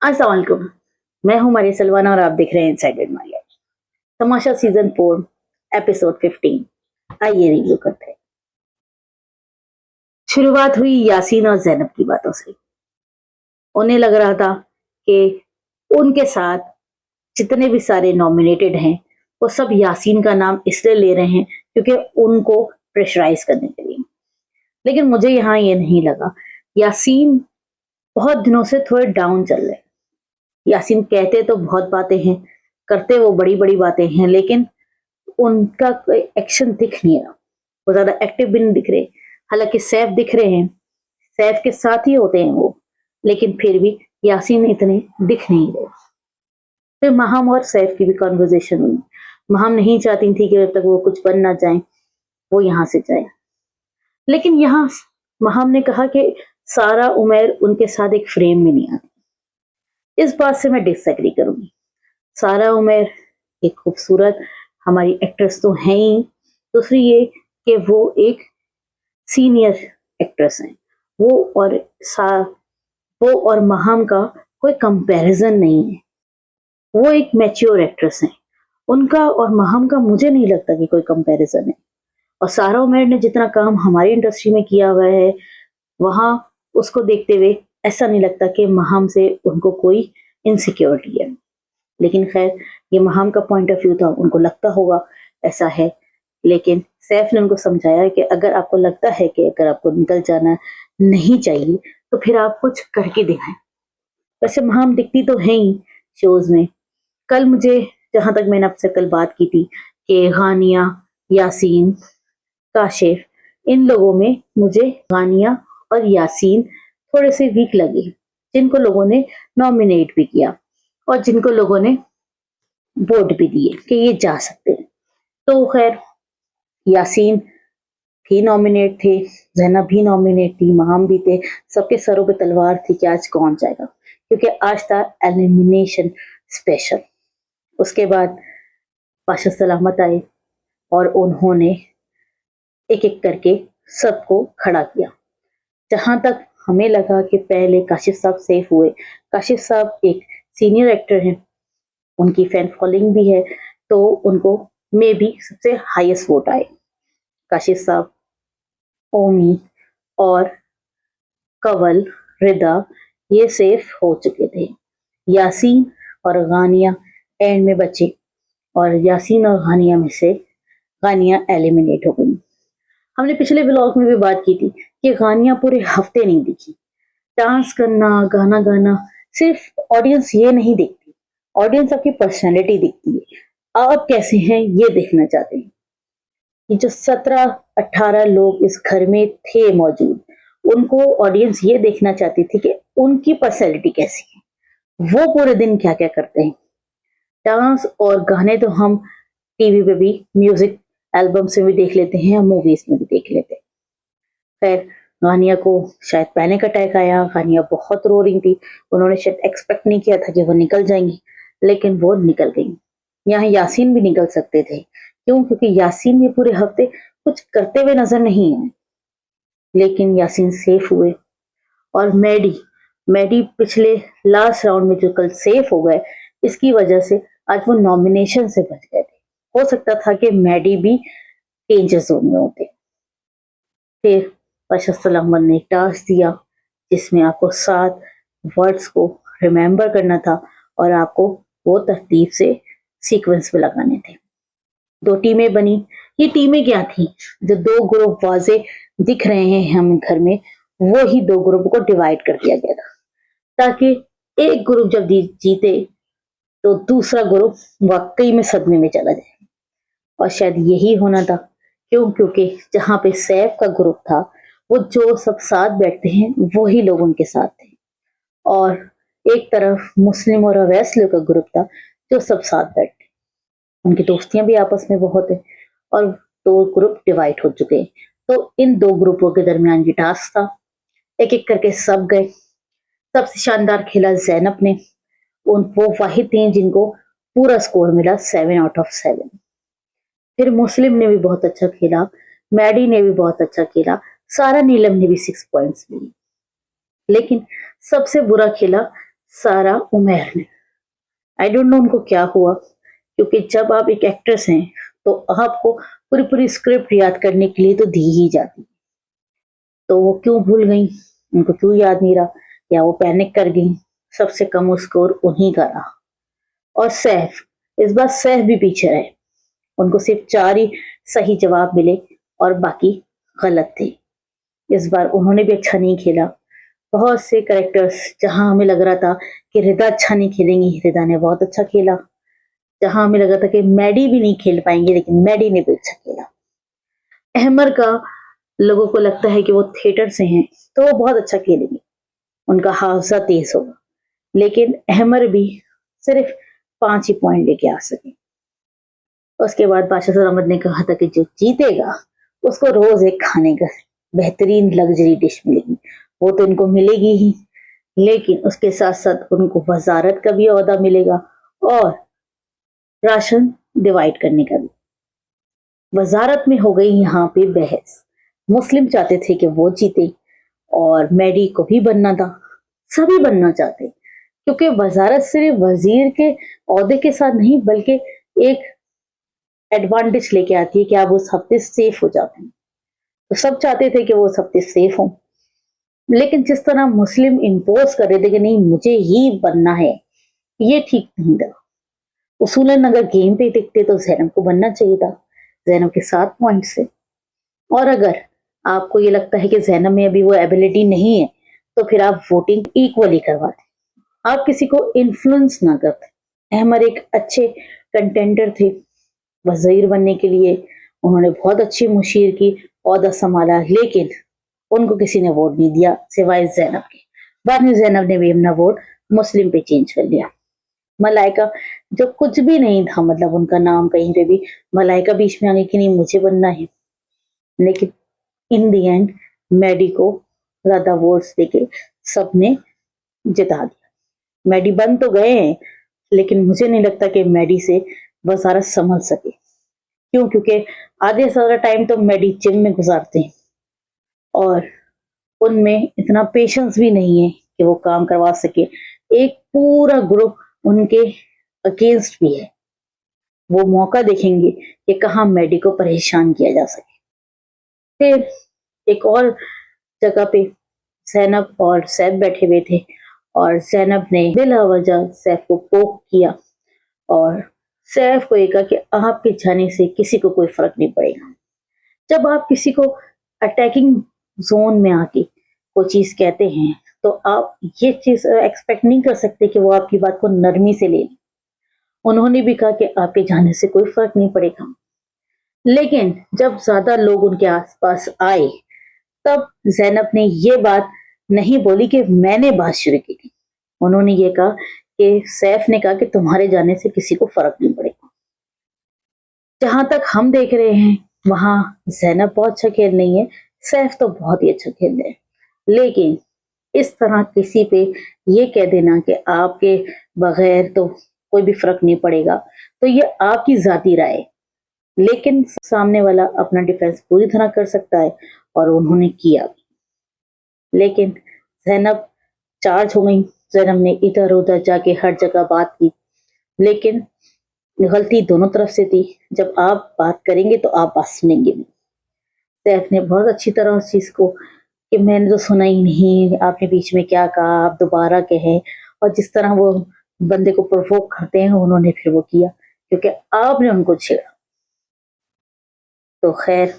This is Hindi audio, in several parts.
अस्सलाम वालेकुम। मैं हूं मरियम सलवाना और आप देख रहे हैं इनसाइड मारिया। तमाशा सीजन 4 एपिसोड 15। आइए रिव्यू करते हैं। शुरुआत हुई यासीन और जैनब की बातों से। उन्हें लग रहा था कि उनके साथ जितने भी सारे नॉमिनेटेड हैं वो सब यासीन का नाम इसलिए ले रहे हैं क्योंकि उनको प्रेशराइज करने के लिए। लेकिन मुझे यहाँ ये नहीं लगा। यासीन बहुत दिनों से थोड़े डाउन चल रहे। यासीन कहते तो बहुत बातें हैं, करते वो बड़ी बड़ी बातें हैं, लेकिन उनका कोई एक्शन दिख नहीं रहा। वो ज्यादा एक्टिव भी नहीं दिख रहे। हालांकि सैफ दिख रहे हैं, सैफ के साथ ही होते हैं वो, लेकिन फिर भी यासीन इतने दिख नहीं रहे। फिर महम और सैफ की भी कॉन्वर्जेशन हुई। महम नहीं चाहती थी कि जब तक वो कुछ बन ना जाए वो यहाँ से जाए, लेकिन यहाँ महम ने कहा कि सारा उमर उनके साथ एक फ्रेम में नहीं आती। इस बात से मैं डिसएग्री करूंगी। सारा उमर एक खूबसूरत हमारी एक्ट्रेस तो है ही, दूसरी ये कि वो एक सीनियर एक्ट्रेस हैं। वो और महम का कोई कंपैरिजन नहीं है। वो एक मैच्योर एक्ट्रेस हैं। उनका और महम का मुझे नहीं लगता कि कोई कंपैरिजन है। और सारा उमर ने जितना काम हमारी इंडस्ट्री में किया हुआ है, वहां उसको देखते हुए ऐसा नहीं लगता कि महम से उनको कोई इनसिक्योरिटी है। लेकिन खैर, ये महम का पॉइंट ऑफ व्यू था, उनको लगता होगा ऐसा है। लेकिन सैफ ने उनको समझाया कि अगर आपको लगता है कि अगर आपको निकल जाना नहीं चाहिए तो फिर आप कुछ करके दिखाएं। वैसे महम दिखती तो है ही शोज में। कल मुझे, जहां तक मैंने आपसे कल बात की थी कि गानिया, यासीन, काशिफ, इन लोगों में मुझे गानिया और यासीन थोड़े से वीक लगे, जिनको लोगों ने नॉमिनेट भी किया और जिनको लोगों ने वोट भी दिए कि ये जा सकते हैं। तो खैर, यासीन भी नॉमिनेट थे, जैनब भी नॉमिनेट थी, महम भी थे। सबके सरों पे तलवार थी कि आज कौन जाएगा, क्योंकि आज था एलिमिनेशन स्पेशल। उसके बाद पाशा सलामत आए और उन्होंने एक एक करके सबको खड़ा किया। जहां तक हमें लगा कि पहले काशिफ साहब सेफ हुए। काशिफ साहब एक सीनियर एक्टर हैं, उनकी फैन फॉलोइंग भी है, तो उनको मे भी सबसे हाईएस्ट वोट आए। काशिफ साहब, ओमी और कवल, रिदा, ये सेफ हो चुके थे। यासीन और गानिया एंड में बचे, और यासीन और गानिया में से गानिया एलिमिनेट हो गई। हमने पिछले व्लॉग में भी बात की थी कि गानिया पूरे हफ्ते नहीं दिखी। डांस करना, गाना गाना, सिर्फ ऑडियंस ये नहीं देखती, ऑडियंस आपकी पर्सनैलिटी देखती है। आप कैसे हैं ये देखना चाहते हैं। ये जो 17-18 लोग इस घर में थे मौजूद, उनको ऑडियंस ये देखना चाहती थी कि उनकी पर्सनैलिटी कैसी है, वो पूरे दिन क्या क्या करते हैं। डांस और गाने तो हम टीवी पे भी, म्यूजिक एल्बम से भी देख लेते हैं, मूवीज में भी देख लेते हैं। खैर, गानिया को शायद पैनिक अटैक आया। गानिया बहुत रो रही थी। उन्होंने शायद एक्सपेक्ट नहीं किया था कि वो निकल जाएंगी, लेकिन वो निकल गई। यहाँ यासीन भी निकल सकते थे। क्यों? क्योंकि यासीन ये पूरे हफ्ते कुछ करते हुए नजर नहीं आए, लेकिन यासीन सेफ हुए। और मैडी पिछले लास्ट राउंड में जो कल सेफ हो गए, इसकी वजह से आज वो नॉमिनेशन से बच गए थे। हो सकता था कि मैडी भी डेंजर जोन में होते। फिर पाशा सलामत ने एक टास्क दिया जिसमें आपको 7 वर्ड्स को रिमेंबर करना था और आपको वो तरतीब से सीक्वेंस में लगाने थे। 2 टीमें बनी। ये टीमें क्या थी? जो 2 ग्रुप वाजे दिख रहे हैं हम घर में, वो ही 2 ग्रुप को डिवाइड कर दिया गया था, ताकि एक ग्रुप जब जीते तो दूसरा ग्रुप वाकई में सदमे में चला जाए। और शायद यही होना था। क्यों? क्योंकि जहां पे सैफ का ग्रुप था, वो जो सब साथ बैठते हैं वही लोग उनके साथ थे, और एक तरफ मुस्लिम और अवैस लोग का ग्रुप था जो सब साथ बैठते। उनकी दोस्तियां भी आपस में बहुत है, और 2 ग्रुप डिवाइड हो चुके हैं। तो इन 2 ग्रुपों के दरमियान ये टास्क था। एक एक करके सब गए। सबसे शानदार खेला जैनब ने। वो वाहिद थी जिनको पूरा स्कोर मिला 7 आउट ऑफ 7। फिर मुस्लिम ने भी बहुत अच्छा खेला, मैडी ने भी बहुत अच्छा खेला, सारा नीलम ने भी 6 पॉइंट्स लिए। लेकिन सबसे बुरा खेला सारा उमैर ने। आई डोंट नो उनको क्या हुआ, क्योंकि जब आप एक एक्ट्रेस हैं तो आपको पूरी पूरी स्क्रिप्ट याद करने के लिए तो दी ही जाती। तो वो क्यों भूल गई, उनको क्यों याद नहीं रहा, या वो पैनिक कर गई। सबसे कम स्कोर उन्हीं का रहा। और सैफ, इस बार सैफ भी पीछे रहे। उनको सिर्फ 4 ही सही जवाब मिले और बाकी गलत थे। इस बार उन्होंने भी अच्छा नहीं खेला। बहुत से करेक्टर्स, जहां हमें लग रहा था कि रिदा अच्छा नहीं खेलेंगी, रिदा ने बहुत अच्छा खेला। जहां हमें लग रहा था कि मैडी भी नहीं खेल पाएंगे, लेकिन मैडी ने भी अच्छा खेला। अहमर का लोगों को लगता है कि वो थिएटर से हैं तो वो बहुत अच्छा खेलेंगे, उनका हावजा तेज होगा, लेकिन अहमर भी सिर्फ 5 ही पॉइंट लेके आ सके। उसके बाद बादशाह अहमद ने कहा था कि जो जीतेगा उसको रोज एक खाने का बेहतरीन लग्जरी डिश मिलेगी। वो तो इनको मिलेगी ही, लेकिन उसके साथ साथ उनको वजारत का भी ओहदा मिलेगा और राशन डिवाइड करने का भी। वजारत में हो गई यहाँ पे बहस। मुस्लिम चाहते थे कि वो जीते और मैडी को भी बनना था। सभी बनना चाहते, क्योंकि वजारत सिर्फ वजीर के ओहदे के साथ नहीं बल्कि एक एडवांटेज लेके आती है कि आप उस हफ्ते सेफ हो जाते हैं। तो सब चाहते थे कि वो उस हफ्ते सेफ हो, लेकिन जिस तरह मुस्लिम इम्पोज कर रहे थे कि नहीं मुझे ही बनना है, ये ठीक नहीं था। उसूलन अगर गेम पे टिकते तो जैनब को बनना चाहिए था, जैनब के 7 पॉइंट से। और अगर आपको ये लगता है कि जैनब में अभी वो एबिलिटी नहीं है तो फिर आप वोटिंग इक्वली करवाते, आप किसी को इन्फ्लुएंस ना करते। अहमद एक अच्छे कंटेंडर थे वजीर बनने के लिए, उन्होंने बहुत अच्छी मुशीर की ओहदा संभाला, लेकिन उनको किसी ने वोट नहीं दिया सिवाय जैनब के। बाद में जैनब ने भी अपना वोट मुस्लिम पे चेंज कर लिया। मलाइका जो कुछ भी नहीं था, मतलब उनका नाम कहीं पे भी, मलाइका बीच में आ गई कि नहीं मुझे बनना है, लेकिन इन दी एंड मैडी को ज्यादा वोट्स देके सबने जिता दिया। मैडी बन तो गए हैं, लेकिन मुझे नहीं लगता कि मैडी से वजारत संभल सके। क्यों? क्योंकि आधे से ज्यादा टाइम तो मैडी जिम में गुजारते हैं और उनमें इतना पेशेंस भी नहीं है कि वो काम करवा सके। एक पूरा ग्रुप उनके अगेंस्ट भी है। वो मौका देखेंगे कि कहाँ मैडी को परेशान किया जा सके। फिर एक और जगह पे जैनब और सैफ बैठे हुए थे और जैनब ने बिला वजह सैफ को पोक किया और सैफ को ये कहा कि आपके जाने से किसी को कोई फर्क नहीं पड़ेगा। जब आप किसी को अटैकिंग जोन में आके कोई चीज कहते हैं तो आप ये चीज एक्सपेक्ट नहीं कर सकते कि वो आपकी बात को नरमी से ले लें। उन्होंने भी कहा कि आपके जाने से कोई फर्क नहीं पड़ेगा, लेकिन जब ज्यादा लोग उनके आसपास आए तब जैनब ने ये बात नहीं बोली कि मैंने बात शुरू की थी। उन्होंने ये कहा कि सैफ ने कहा कि तुम्हारे जाने से किसी को फर्क नहीं पड़ेगा। जहां तक हम देख रहे हैं वहां जैनब बहुत अच्छा खेल रही है, सैफ तो बहुत ही अच्छा खेल रहे हैं, लेकिन इस तरह किसी पे ये कह देना कि आपके बगैर तो कोई भी फर्क नहीं पड़ेगा, तो ये आपकी जाती राय है। लेकिन सामने वाला अपना डिफेंस पूरी तरह कर सकता है और उन्होंने किया भी। लेकिन जैनब चार्ज हो गई, जैनब ने इधर उधर जाके हर जगह बात की, लेकिन गलती दोनों तरफ से थी। जब आप बात करेंगे तो आप बात सुनेंगे भी। सैफ ने बहुत अच्छी तरह उस चीज को कि मैंने तो सुना ही नहीं, आपने बीच में क्या कहा, आप दोबारा कहें। और जिस तरह वो बंदे को प्रोवोक करते हैं उन्होंने फिर वो किया क्योंकि आपने उनको छेड़ा। तो खैर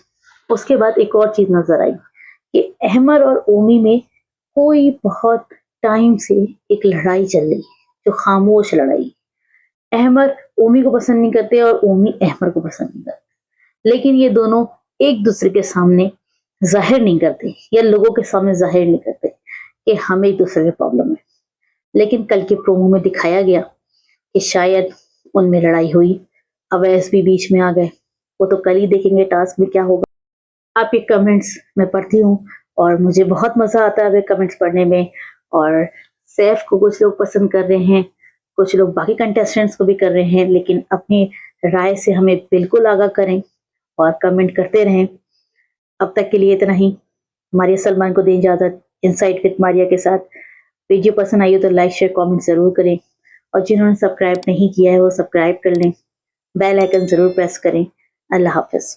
उसके बाद एक और चीज नजर आई कि अहमद और ओमी में कोई बहुत टाइम से एक लड़ाई चल रही है, जो खामोश लड़ाई। अहमद ओमी को पसंद नहीं करते और ओमी अहमद को पसंद नहीं करते, लेकिन ये दोनों एक दूसरे के सामने जाहिर नहीं करते या लोगों के सामने जाहिर नहीं करते कि हमें एक दूसरे की प्रॉब्लम है। लेकिन कल के प्रोमो में दिखाया गया कि शायद उनमें लड़ाई हुई, अवैस भी बीच में आ गए। वो तो कल ही देखेंगे टास्क में क्या होगा। आपके कमेंट्स मैं पढ़ती हूँ और मुझे बहुत मजा आता है आपके कमेंट्स पढ़ने में। और सैफ को कुछ लोग पसंद कर रहे हैं, कुछ लोग बाकी कंटेस्टेंट्स को भी कर रहे हैं, लेकिन अपनी राय से हमें बिल्कुल आगाह करें और कमेंट करते रहें। अब तक के लिए इतना ही। मारिया सलमान को दें इजाजत इनसाइट विद मारिया के साथ। वीडियो पसंद आई हो तो लाइक शेयर कमेंट जरूर करें, और जिन्होंने सब्सक्राइब नहीं किया है वो सब्सक्राइब कर लें, बेल आइकन जरूर प्रेस करें। अल्लाह हाफिज।